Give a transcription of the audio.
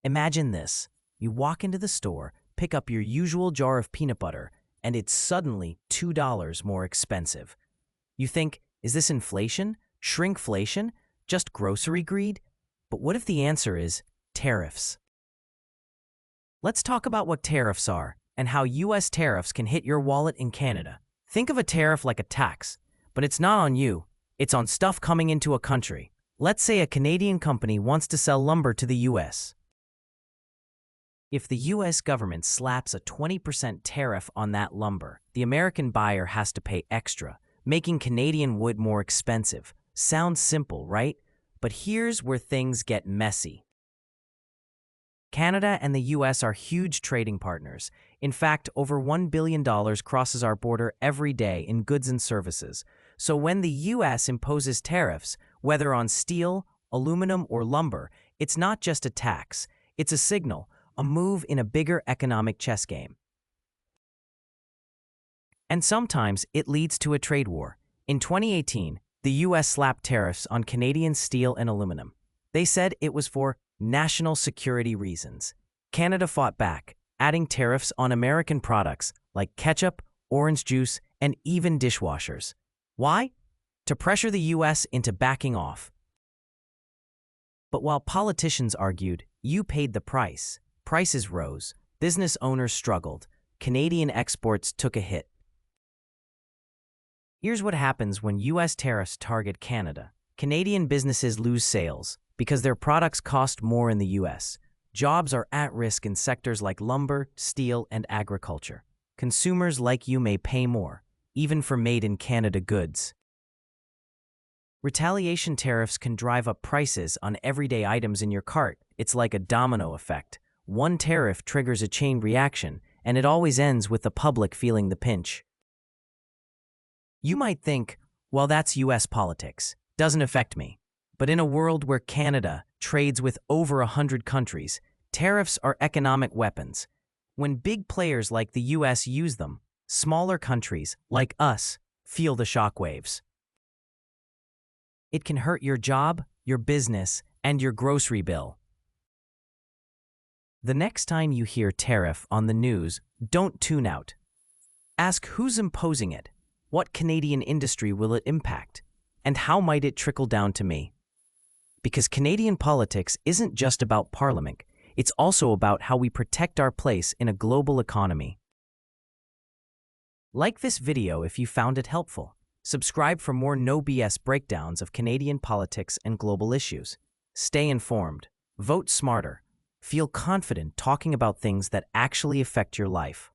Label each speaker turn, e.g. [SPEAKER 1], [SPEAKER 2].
[SPEAKER 1] Imagine this. You walk into the store, pick up your usual jar of peanut butter, and it's suddenly $2 more expensive. You think, is this inflation? Shrinkflation? Just grocery greed? But what if the answer is tariffs? Let's talk about what tariffs are and how US tariffs can hit your wallet in Canada. Think of a tariff like a tax, but it's not on you, it's on stuff coming into a country. Let's say a Canadian company wants to sell lumber to the US. If the US government slaps a 20% tariff on that lumber, the American buyer has to pay extra, making Canadian wood more expensive. Sounds simple, right? But here's where things get messy. Canada and the US are huge trading partners. In fact, over $1 billion crosses our border every day in goods and services. So when the US imposes tariffs, whether on steel, aluminum, or lumber, it's not just a tax. It's a signal, a move in a bigger economic chess game. And sometimes it leads to a trade war. In 2018, the US slapped tariffs on Canadian steel and aluminum. They said it was for national security reasons. Canada fought back, adding tariffs on American products like ketchup, orange juice, and even dishwashers. Why? To pressure the US into backing off. But while politicians argued, you paid the price, prices rose, business owners struggled, Canadian exports took a hit. Here's what happens when US tariffs target Canada. Canadian businesses lose sales because their products cost more in the US. Jobs are at risk in sectors like lumber, steel, and agriculture. Consumers like you may pay more, even for made-in-Canada goods. Retaliation tariffs can drive up prices on everyday items in your cart. It's like a domino effect. One tariff triggers a chain reaction, and it always ends with the public feeling the pinch. You might think, well, that's US politics. Doesn't affect me. But in a world where Canada trades with over 100 countries, tariffs are economic weapons. When big players like the US use them, smaller countries, like us, feel the shockwaves. It can hurt your job, your business, and your grocery bill. The next time you hear tariff on the news, don't tune out. Ask who's imposing it, what Canadian industry will it impact, and how might it trickle down to me? Because Canadian politics isn't just about Parliament, it's also about how we protect our place in a global economy. Like this video if you found it helpful. Subscribe for more no BS breakdowns of Canadian politics and global issues. Stay informed, vote smarter, feel confident talking about things that actually affect your life.